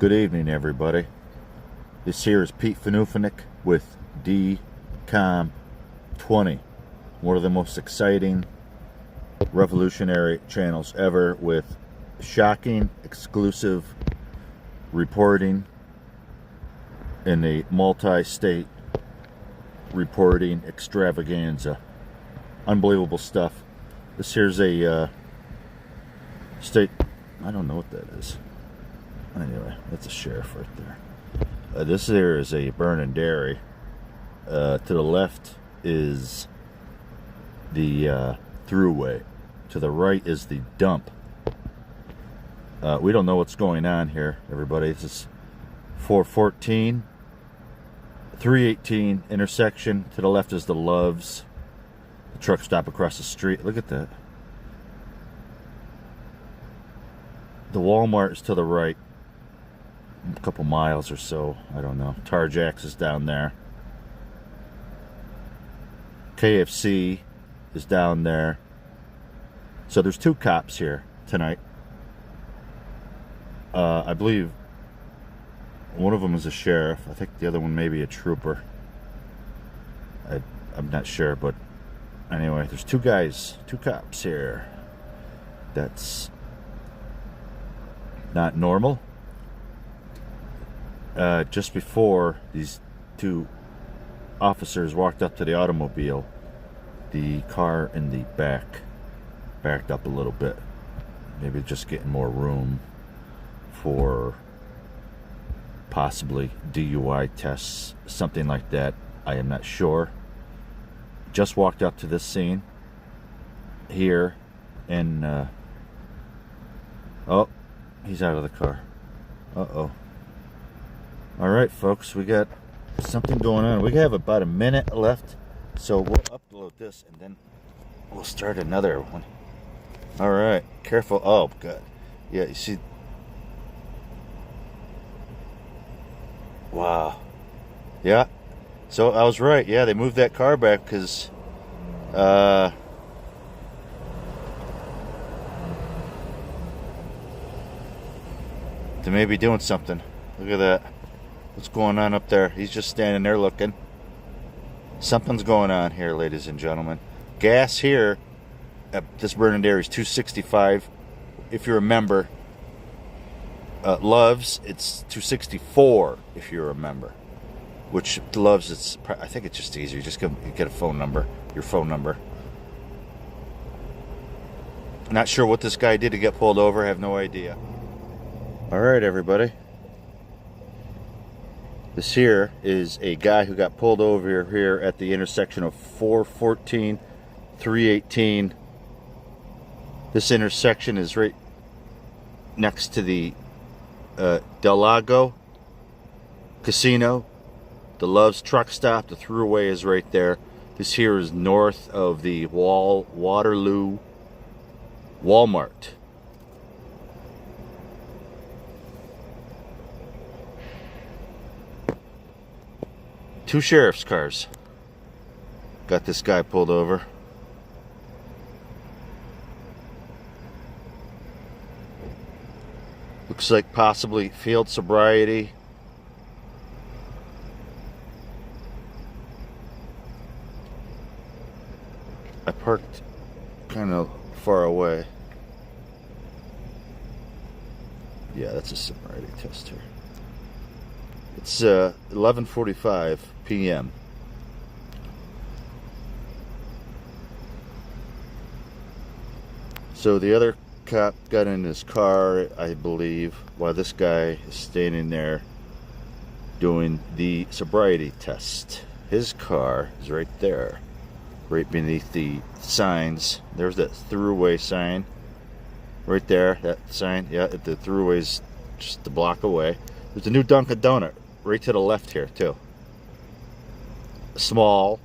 Good evening, everybody. This here is Pete Fanufinick with DCOM 20, one of the most exciting, revolutionary channels ever, with shocking, exclusive reporting in a multi-state reporting extravaganza. Unbelievable stuff. This here's a state, I don't know what that is. Anyway, that's a sheriff right there. This here is a burning dairy. To the left is the throughway. To the right is the dump. We don't know what's going on here, everybody. This is 414, 318 intersection. To the left is the Loves. The truck stop across the street. Look at that. The Walmart is to the right. A couple miles or so, I don't know. Tarjax is down there. KFC is down there. So there's two cops here tonight. I believe one of them is a sheriff. I think the other one may be a trooper. I'm not sure, but anyway, there's two cops here. That's not normal. Just before these two officers walked up to the automobile, the car in the back backed up a little bit. Maybe just getting more room for possibly DUI tests, something like that. I am not sure. Just walked up to this scene here, and oh, he's out of the car. Uh-oh. All right, folks, we got something going on. We have about a minute left, so we'll upload this and then we'll start another one. All right, careful. Oh, God. Yeah, you see. Wow. Yeah. So I was right. Yeah, they moved that car back because they may be doing something. Look at that. What's going on up there? He's just standing there looking. Something's going on here, ladies and gentlemen. Gas here at this burning dairy is $2.65. If you remember, Loves, it's $2.64. If you remember, which Loves, it's, I think it's just easier. You just get a phone number, your phone number. Not sure what this guy did to get pulled over. I have no idea. All right, everybody. This here is a guy who got pulled over here at the intersection of 414, 318. This intersection is right next to the Del Lago Casino. The Loves truck stop. The throughway is right there. This here is north of the Waterloo Walmart. Two sheriff's cars got this guy pulled over. Looks like possibly field sobriety. I parked kind of far away. Yeah, that's a sobriety test here. It's 11:45 p.m. So the other cop got in his car, I believe, while this guy is standing there doing the sobriety test. His car is right there, right beneath the signs. There's that throughway sign right there, that sign. Yeah, the throughway's just a block away. There's a new Dunkin' Donut right to the left here, too. A small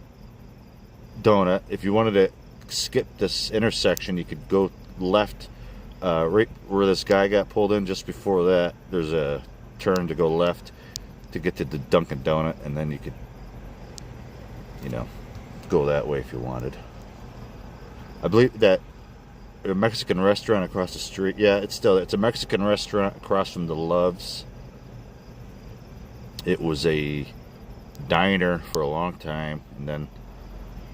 donut. If you wanted to skip this intersection, you could go left, right where this guy got pulled in. Just before that, there's a turn to go left to get to the Dunkin' Donut, and then you could, go that way if you wanted. I believe that a Mexican restaurant across the street. Yeah, it's a Mexican restaurant across from the Loves. It was a diner for a long time, and then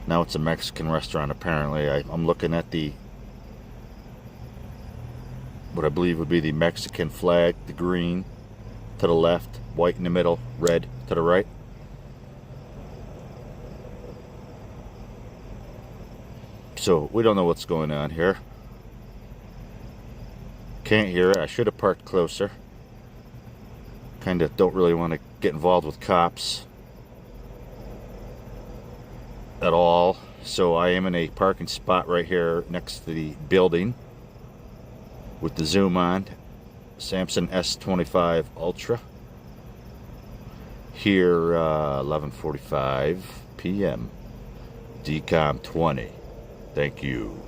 now it's a Mexican restaurant apparently. I'm looking at the what I believe would be the Mexican flag, the green to the left, white in the middle, red to the right. So we don't know what's going on here. Can't hear it. I should have parked closer. Kind of don't really want to get involved with cops at all. So I am in a parking spot right here next to the building with the zoom on. Samsung S25 Ultra. Here 11:45 p.m. DCOM 20. Thank you.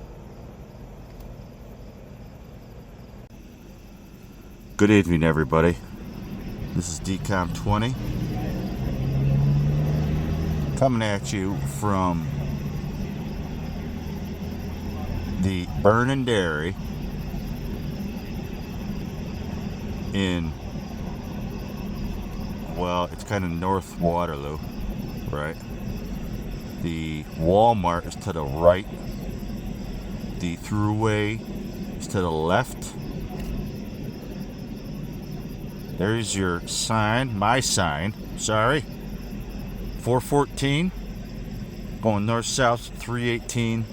Good evening, everybody. This is DCOM 20 coming at you from the Burn and Dairy in, well, it's kind of North Waterloo, right? The Walmart is to the right. The Thruway is to the left. There's your sign, my sign, sorry. 414, going north-south, 318,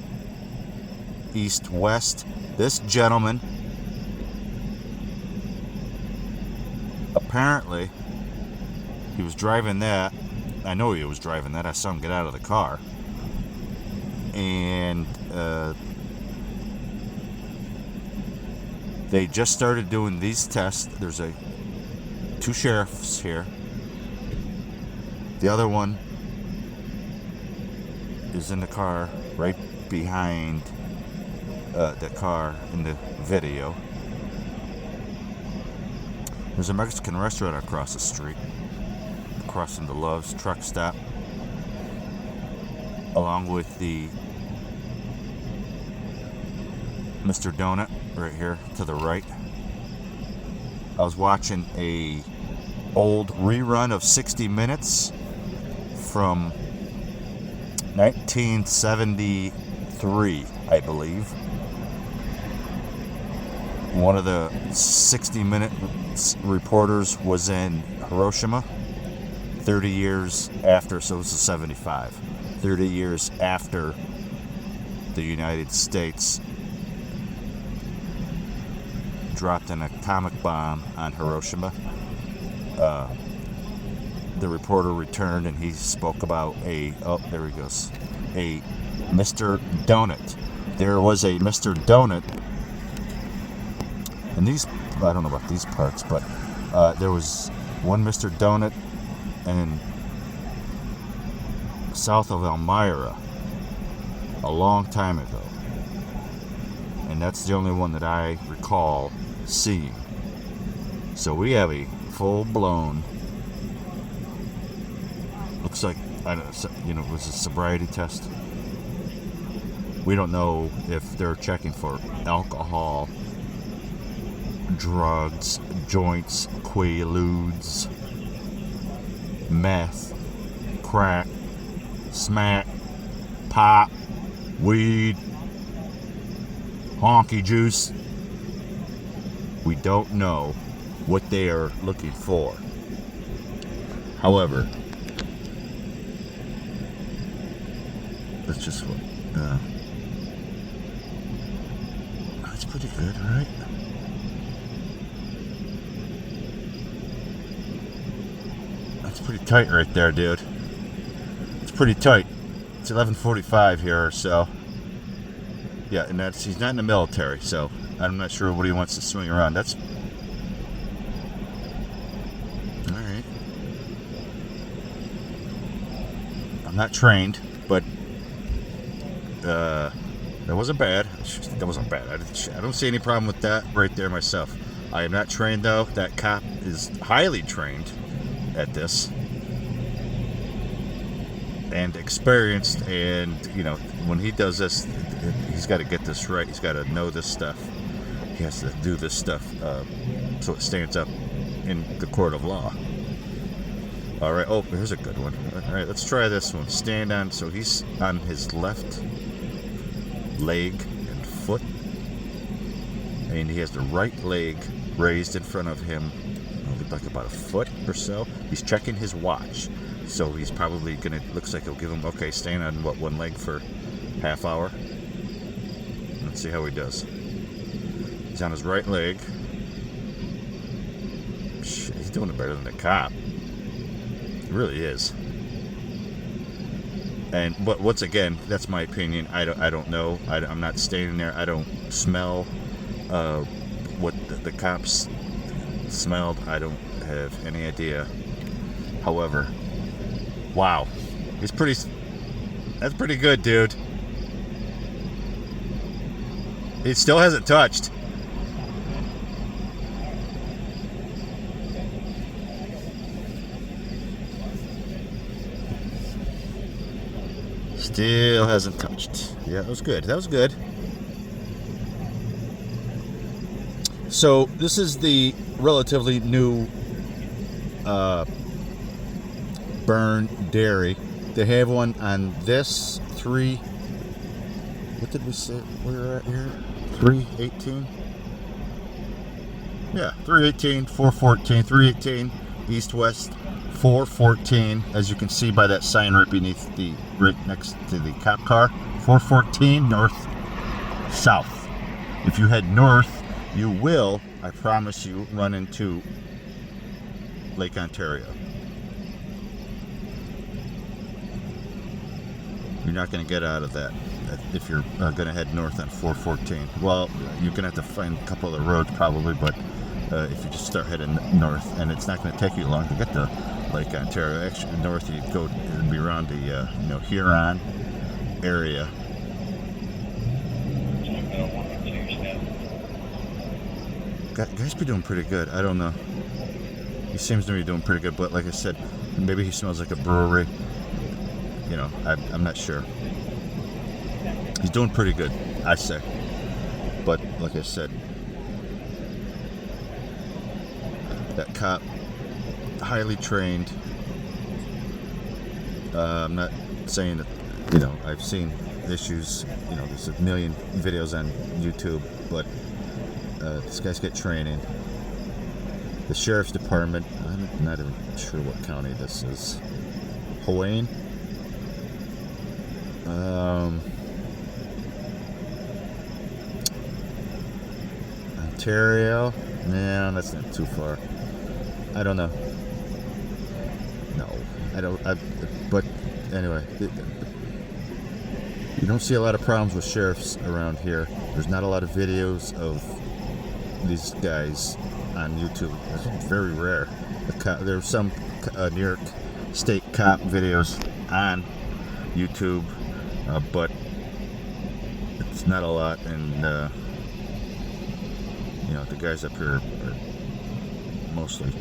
east-west. This gentleman, apparently, he was driving that. I know he was driving that. I saw him get out of the car. And they just started doing these tests. There's two sheriffs here. The other one is in the car right behind the car in the video. There's a Mexican restaurant across the street, crossing the Love's truck stop, along with the Mr. Donut right here to the right. I was watching a old rerun of 60 Minutes from 1973, I believe. One of the 60 Minutes reporters was in Hiroshima 30 years after, so this is 75, 30 years after the United States dropped an atomic bomb on Hiroshima. The reporter returned and he spoke about there he goes, a Mr. Donut. There was a Mr. Donut, and these, I don't know about these parts, but there was one Mr. Donut and south of Elmira a long time ago, and that's the only one that I recall seeing. So we have a full-blown, looks like, I don't know, was a sobriety test. We don't know if they're checking for alcohol, drugs, joints, quaaludes, meth, crack, smack, pop, weed, honky juice. We don't know what they are looking for. However, that's just what, that's pretty good, right? That's pretty tight right there, dude. It's pretty tight. It's 11:45 here, so yeah, and he's not in the military, so I'm not sure what he wants to swing around. That's all right. I'm not trained, but that wasn't bad. That wasn't bad. I don't see any problem with that right there myself. I am not trained though. That cop is highly trained at this and experienced, and when he does this, he's got to get this right. He's got to know this stuff. He has to do this stuff so it stands up in the court of law. All right. Oh, here's a good one. All right, let's try this one. Stand on. So he's on his left leg and foot, and he has the right leg raised in front of him, like about a foot or so. He's checking his watch, so he's probably gonna. Looks like he'll give him. Okay, stand on what, one leg for half hour. Let's see how he does. He's on his right leg. Shit, he's doing it better than the cop. He really is. But once again, that's my opinion. I don't know. I'm not standing there. I don't smell what the cops smelled. I don't have any idea. However, wow, that's pretty good, dude. It still hasn't touched. Still hasn't touched. Yeah, that was good. That was good. So this is the relatively new Burn Dairy. They have one on this 3. What did we say we're at here? 318. Yeah, 318, 414, 318 east-west, 414. As you can see by that sign right next to the cop car, 414 north-south. If you head north, you will, I promise you, run into Lake Ontario. You're not going to get out of that if you're going to head north on 414. Well, you're going to have to find a couple of roads probably, but if you just start heading north, and it's not going to take you long to get to Lake Ontario. Actually, north you go, it'll be around the Huron area. Guy's be doing pretty good. I don't know. He seems to be doing pretty good, but like I said, maybe he smells like a brewery. I'm not sure. He's doing pretty good, I say. But like I said, that cop, highly trained. I'm not saying that, I've seen issues, there's a million videos on YouTube, but this guy's got training. The sheriff's department, I'm not even sure what county this is. Hawaii? Ontario? No, that's not too far. I don't know. No, I don't. But anyway, you don't see a lot of problems with sheriffs around here. There's not a lot of videos of these guys on YouTube. It's very rare. There's some New York State cop videos on YouTube, but it's not a lot. And the guys up here are mostly,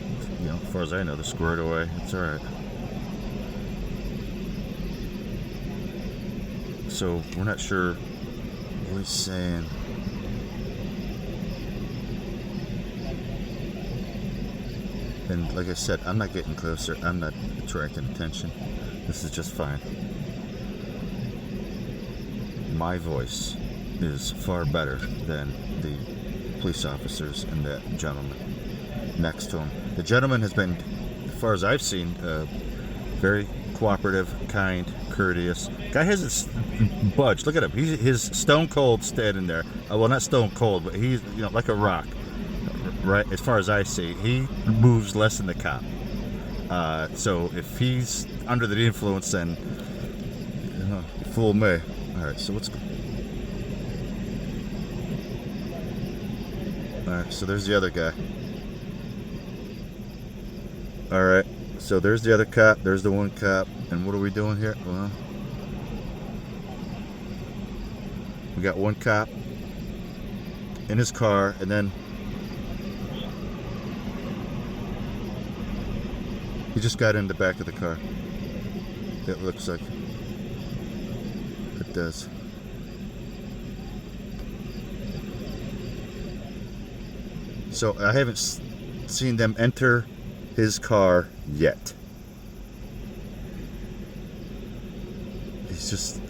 as far as I know, they're squared away. It's all right. So we're not sure what he's saying. And like I said, I'm not getting closer. I'm not attracting attention. This is just fine. My voice is far better than the police officers and that gentleman next to him. The gentleman has been, as far as I've seen, very cooperative, kind, courteous. Guy hasn't budged. Look at him. He's stone cold standing there. Well, not stone cold, but he's like a rock. Right, as far as I see, he moves less than the cop. So if he's under the influence, then fool me. All right, so what's good? All right, so there's the other guy. All right, so there's the other cop. There's the one cop. And what are we doing here? Well, we got one cop in his car, and then he just got in the back of the car. It looks like it does. So I haven't seen them enter his car yet. just,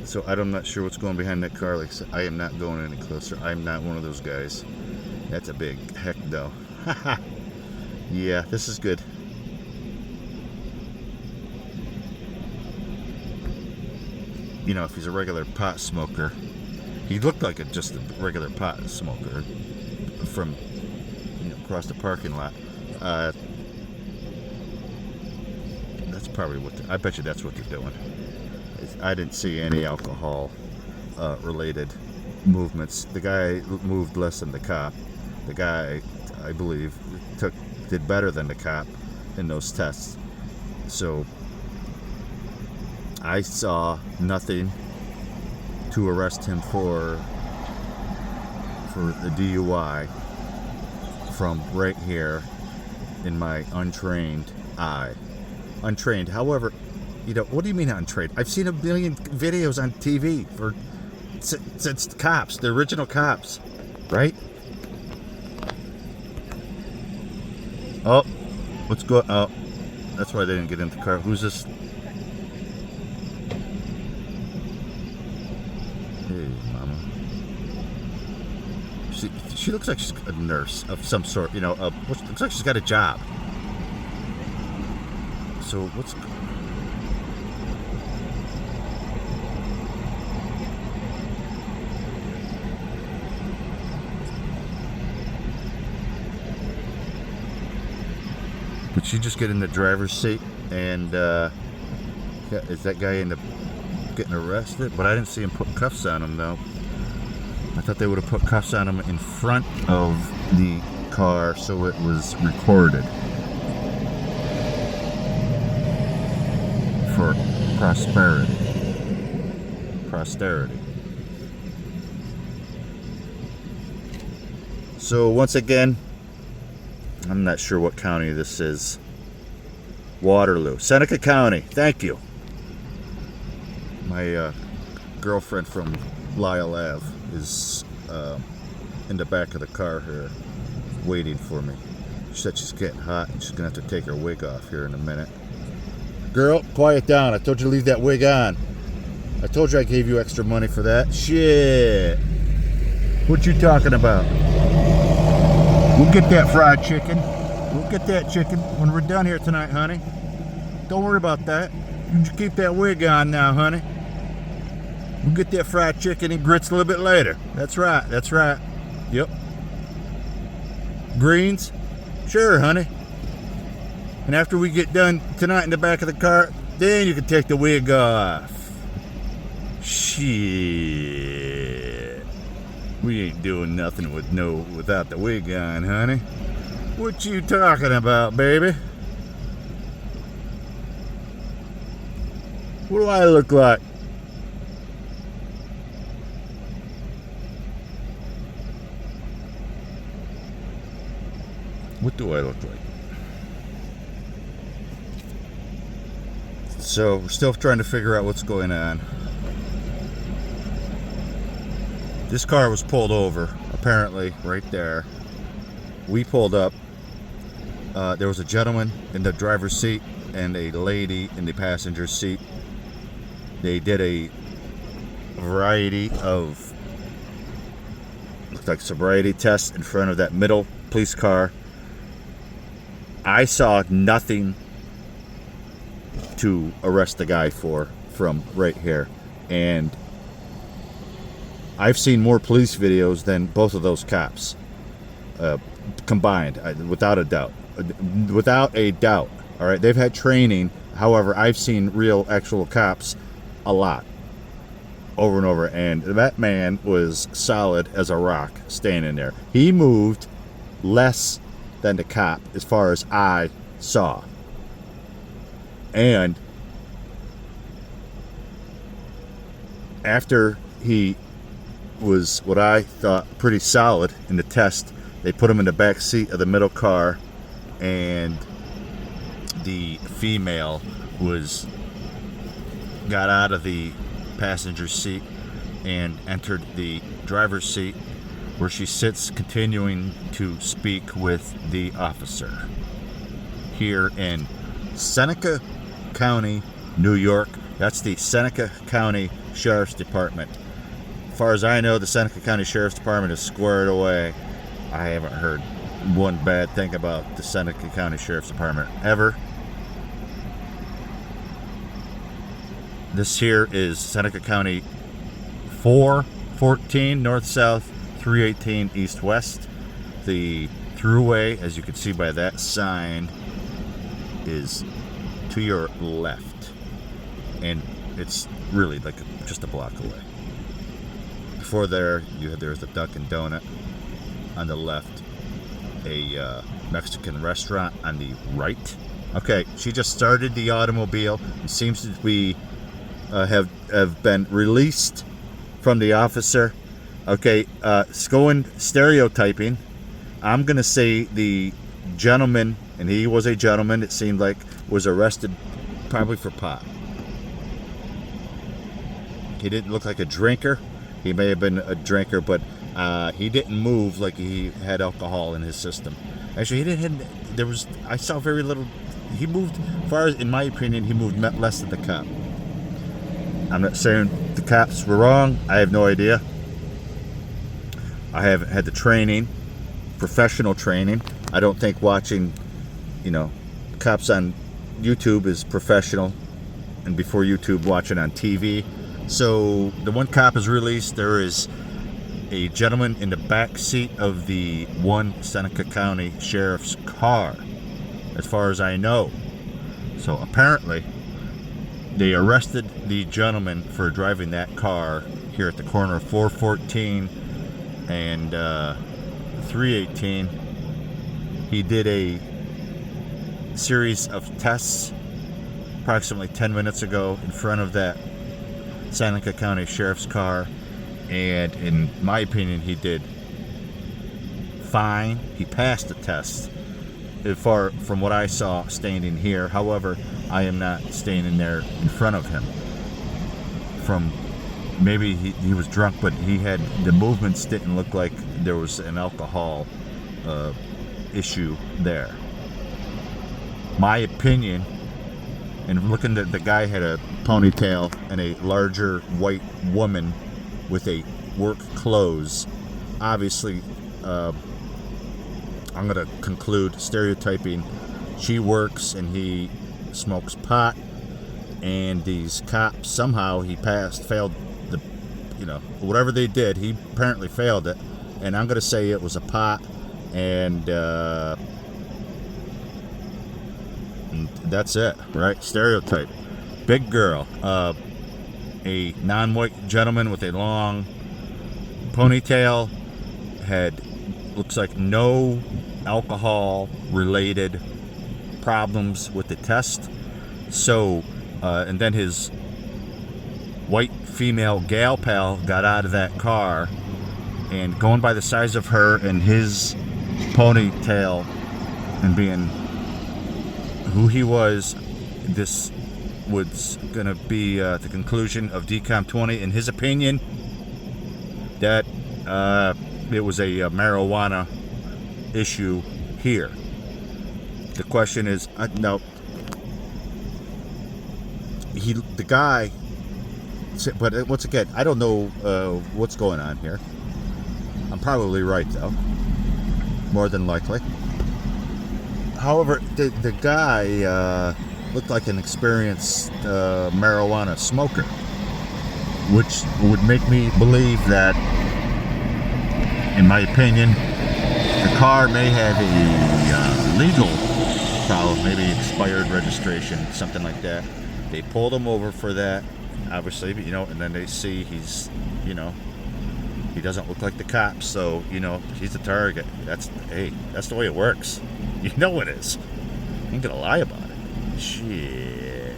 so I'm not sure what's going behind that car. Like I said, I am not going any closer. I'm not one of those guys. That's a big heck no. Yeah, this is good. You know, if he's a regular pot smoker, he looked like just a regular pot smoker from, you know, across the parking lot. That's probably what I bet you that's what they're doing. I didn't see any alcohol related movements. The guy moved less than the cop. The guy, I believe, did better than the cop in those tests. So I saw nothing to arrest him for the DUI from right here in my untrained eye. Untrained. However, you know, what do you mean untrained? I've seen a million videos on TV since cops, the original cops, right? Oh, let's go. Oh, that's why they didn't get in the car. Who's this? Hey, mama. She looks like she's a nurse of some sort. You know, looks like she's got a job. So what's? Did she just get in the driver's seat and is that guy end up getting arrested? But I didn't see him put cuffs on him though. I thought they would have put cuffs on him in front of the car so it was recorded for posterity. So once again, I'm not sure what county this is. Waterloo. Seneca County. Thank you. My girlfriend from Lyle Ave is in the back of the car here waiting for me. She said she's getting hot and she's going to have to take her wig off here in a minute. Girl, quiet down. I told you to leave that wig on. I told you I gave you extra money for that. Shit. What you talking about? We'll get that fried chicken. We'll get that chicken when we're done here tonight, honey. Don't worry about that. You just keep that wig on now, honey. We'll get that fried chicken and grits a little bit later. That's right. That's right. Yep. Greens? Sure, honey. And after we get done tonight in the back of the car, then you can take the wig off. Shit. We ain't doing nothing without the wig on, honey. What you talking about, baby? What do I look like? What do I look like? So we're still trying to figure out what's going on. This car was pulled over, apparently, right there. We pulled up. There was a gentleman in the driver's seat and a lady in the passenger seat. They did a variety of, looked like sobriety tests in front of that middle police car. I saw nothing to arrest the guy for from right here. And I've seen more police videos than both of those cops combined, without a doubt. Without a doubt. All right, they've had training. However, I've seen real, actual cops a lot, over and over. And that man was solid as a rock standing there. He moved less than the cop as far as I saw. And after he was what I thought pretty solid in the test, they put him in the back seat of the middle car, and the female got out of the passenger seat and entered the driver's seat, where she sits continuing to speak with the officer here in Seneca County, New York, That's the Seneca County Sheriff's Department. As far as I know, the Seneca County Sheriff's Department is squared away. I haven't heard one bad thing about the Seneca County Sheriff's Department ever. This here is Seneca County 414 north-south, 318 east-west. The throughway, as you can see by that sign, is to your left, and it's really like just a block away. Before there, there's the Dunkin' Donut on the left, a Mexican restaurant on the right. Okay, she just started the automobile. It seems that we have been released from the officer. Okay, going stereotyping. I'm gonna say the gentleman, and he was a gentleman, it seemed like, was arrested probably for pot. He didn't look like a drinker. He may have been a drinker, but he didn't move like he had alcohol in his system. Actually, he didn't. I saw very little. He moved, as far as, in my opinion, he moved less than the cop. I'm not saying the cops were wrong. I have no idea. I haven't had the training, professional training. I don't think watching, cops on YouTube is professional, and before YouTube, watching on TV. So the one cop is released. There is a gentleman in the back seat of the one Seneca County Sheriff's car, as far as I know. So apparently they arrested the gentleman for driving that car here at the corner of 414 and 318. He did a series of tests approximately 10 minutes ago in front of that Seneca County Sheriff's car, and in my opinion, he did fine. He passed the test, far from what I saw standing here. However, I am not standing there in front of him. From maybe he was drunk, but the movements didn't look like there was an alcohol issue there. My opinion, and looking at the guy had a ponytail and a larger white woman with a work clothes. Obviously, I'm going to conclude stereotyping. She works and he smokes pot, and these cops, somehow he failed the, whatever they did, he apparently failed it, and I'm going to say it was a pot, and that's it, right? Stereotype. Big girl, a non-white gentleman with a long ponytail, looks like no alcohol-related problems with the test. So, and then his white female gal pal got out of that car, and going by the size of her and his ponytail and being who he was, this was going to be the conclusion of DCOM 20. In his opinion, that it was a marijuana issue here. The question is, no, the guy, but once again, I don't know what's going on here. I'm probably right, though, more than likely. However, the guy looked like an experienced marijuana smoker, which would make me believe that, in my opinion, the car may have a legal problem, maybe expired registration, something like that. They pulled him over for that, obviously, and then they see he's, he doesn't look like the cops, so, he's a target. That's the way it works. You know it is. You ain't gonna lie about it. Shit.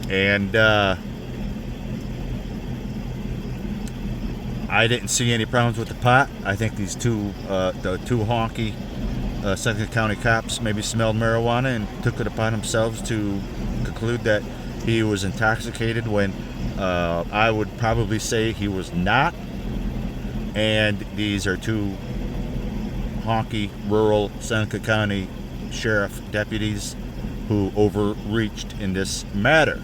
And I didn't see any problems with the pot. I think these the two honky Seneca County cops maybe smelled marijuana and took it upon themselves to conclude that he was intoxicated when I would probably say he was not. And these are two honky rural Seneca County sheriff deputies who overreached in this matter.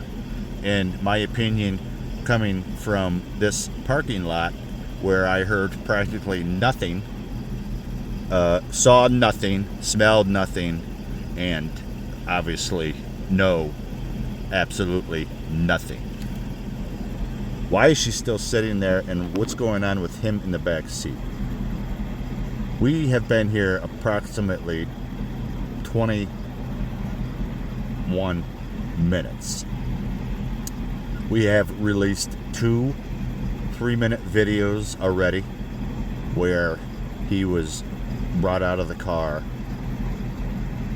In my opinion, coming from this parking lot where I heard practically nothing, saw nothing, smelled nothing, and obviously absolutely nothing. Why is she still sitting there, and what's going on with him in the back seat? We have been here approximately 21 minutes. We have released 2 3-minute videos already where he was brought out of the car,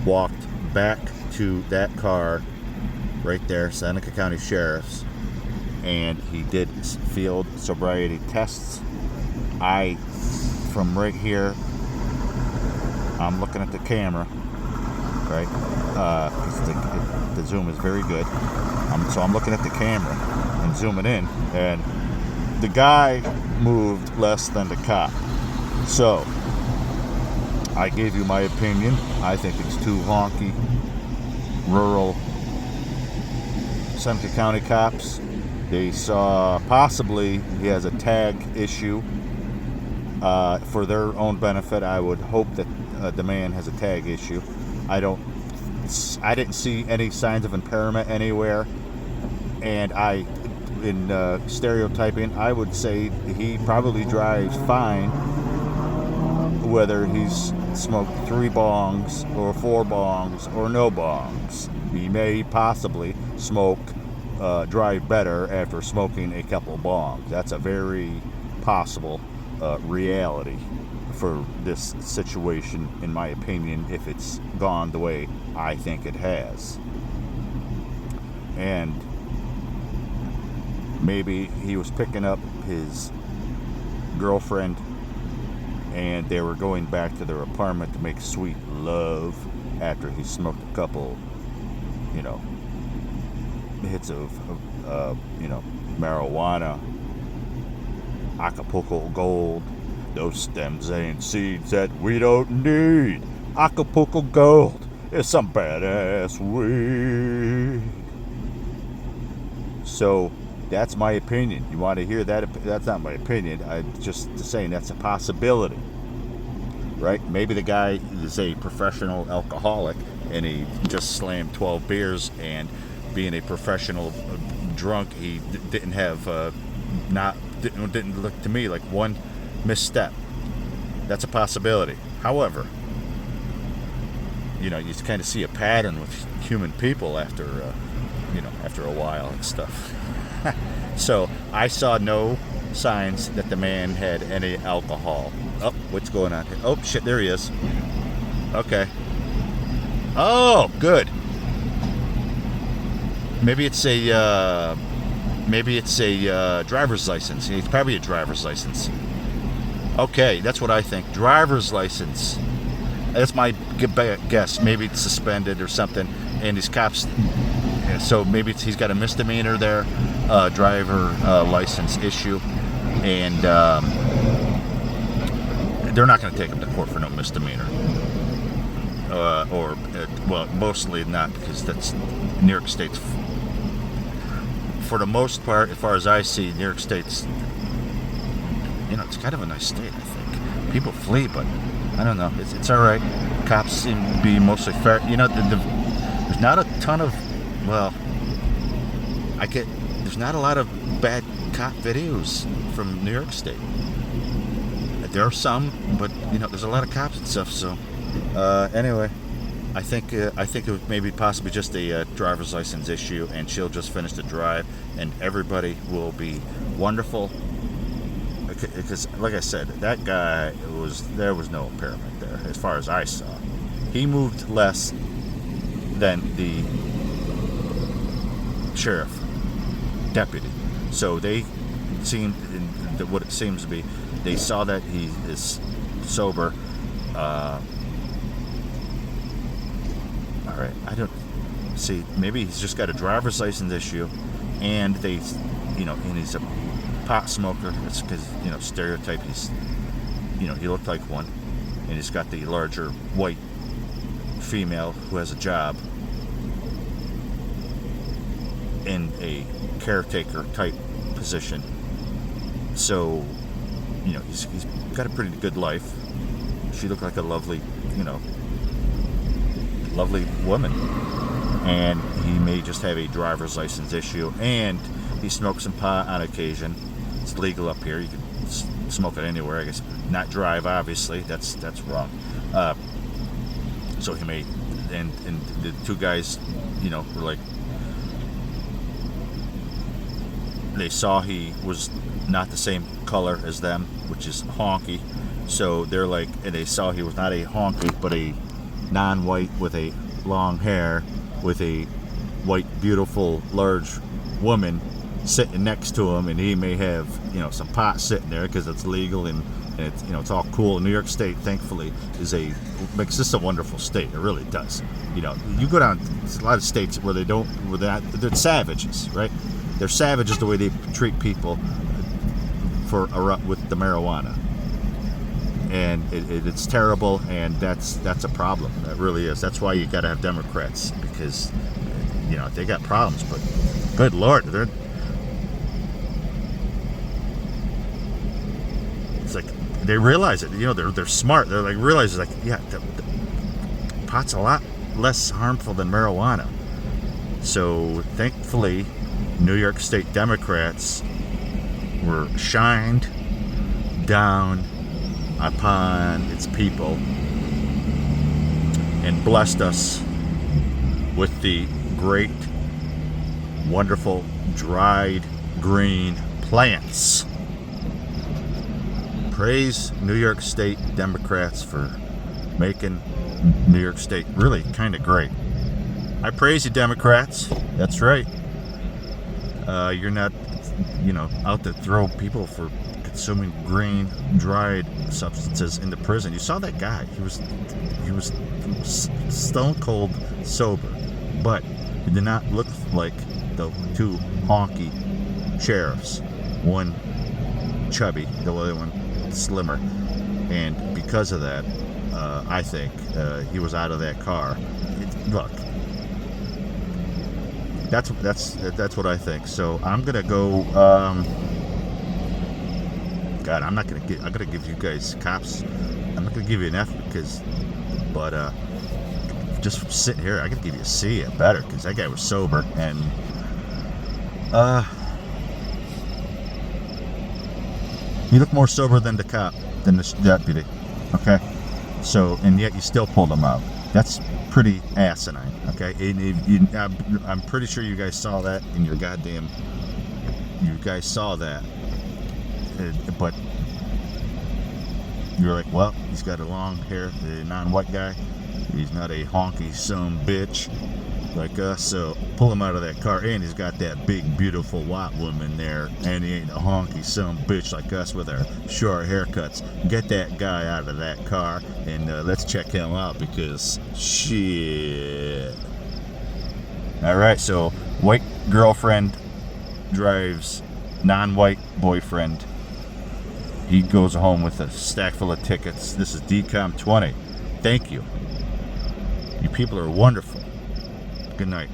walked back to that car right there, Seneca County Sheriff's, and he did field sobriety tests. From right here, I'm looking at the camera, right? The zoom is very good. So I'm looking at the camera and zooming in, and the guy moved less than the cop. So I gave you my opinion. I think it's 2 honky, rural Seneca County cops. They saw possibly he has a tag issue. For their own benefit, I would hope that the man has a tag issue. I didn't see any signs of impairment anywhere, and in stereotyping, I would say he probably drives fine, whether he's smoked 3 bongs or 4 bongs or no bongs. He may possibly drive better after smoking a couple bongs. That's a very possible reality for this situation, in my opinion, if it's gone the way I think it has. And maybe he was picking up his girlfriend and they were going back to their apartment to make sweet love after he smoked a couple, hits of marijuana, Acapulco Gold. Those stems and seeds that we don't need. Acapulco Gold is some badass weed. So that's my opinion. You want to hear that? That's not my opinion. I'm just saying that's a possibility, right? Maybe the guy is a professional alcoholic and he just slammed 12 beers, and being a professional drunk, he didn't have didn't look to me like one misstep. That's a possibility. However, you kind of see a pattern with human people after a while and stuff. So I saw no signs that the man had any alcohol. Oh, what's going on here? Oh shit, there he is. Okay. Oh, good. Maybe it's a driver's license. It's probably a driver's license. Okay, that's what I think. Driver's license. That's my guess. Maybe it's suspended or something. And these cops, so maybe he's got a misdemeanor there, driver license issue. And they're not going to take him to court for no misdemeanor. Mostly not, because that's New York State's. For the most part, as far as I see, New York State's, it's kind of a nice state, I think. People flee, but I don't know. It's all right. Cops seem to be mostly fair. There's not a ton of, there's not a lot of bad cop videos from New York State. There are some, but, there's a lot of cops and stuff, so. Anyway, I think it was maybe possibly just a driver's license issue, and she'll just finish the drive, and everybody will be wonderful. Because, like I said, that guy there was no impairment there, as far as I saw. He moved less than the sheriff deputy. So they seemed, what it seems to be, they saw that he is sober. All right, I don't see. Maybe he's just got a driver's license issue, and and he's a pot smoker. It's because stereotype. He's he looked like one, and he's got the larger white female who has a job, in a caretaker type position. So, you know, he's got a pretty good life. She looked like a lovely, you know, lovely woman. And he may just have a driver's license issue, and he smokes some pot on occasion. It's legal up here. You can smoke it anywhere, I guess. Not drive, obviously. That's wrong. So he may, and the two guys, you know, were like, they saw he was not the same color as them, which is honky. So they're like, and they saw he was not a honky, but a non-white with a long hair, with a white, beautiful, large woman sitting next to him, and he may have, you know, some pot sitting there because it's legal and it's, you know, it's all cool. New York State, thankfully, makes this a wonderful state. It really does. You know, you go down to a lot of states where they're savages, right? They're savages the way they treat people with the marijuana, and it's terrible, and that's a problem. That really is. That's why you got to have Democrats, because, you know, they got problems. But good Lord, it's like they realize it. You know, they're smart. They're like realize like, yeah, the pot's a lot less harmful than marijuana. So thankfully, New York State Democrats were shined down upon its people and blessed us with the great, wonderful, dried green plants. Praise New York State Democrats for making New York State really kind of great. I praise you, Democrats. That's right. You're not, you know, out to throw people for consuming green, dried substances into prison. You saw that guy. He was stone cold sober, but he did not look like the two honky sheriffs. One chubby, the other one slimmer, and because of that, I think he was out of that car. Look. That's what I think. So I'm gonna go. God, I'm gonna give you guys cops. I'm not gonna give you an F but just sitting here, I gotta give you a C at better, because that guy was sober, and he looked more sober than the cop, than the deputy. Okay, so, and yet you still pulled him out. That's pretty asinine, okay? I'm pretty sure you guys saw that in your goddamn... You guys saw that. But you're like, well, he's got a long hair, the non-white guy. He's not a honky son bitch like us, so pull him out of that car. And he's got that big, beautiful white woman there, and he ain't a honky son bitch like us with our short haircuts. Get that guy out of that car, and let's check him out, because shit. Alright, so white girlfriend drives non-white boyfriend. He goes home with a stack full of tickets. This is DCOM 20. Thank you. You people are wonderful. Good night.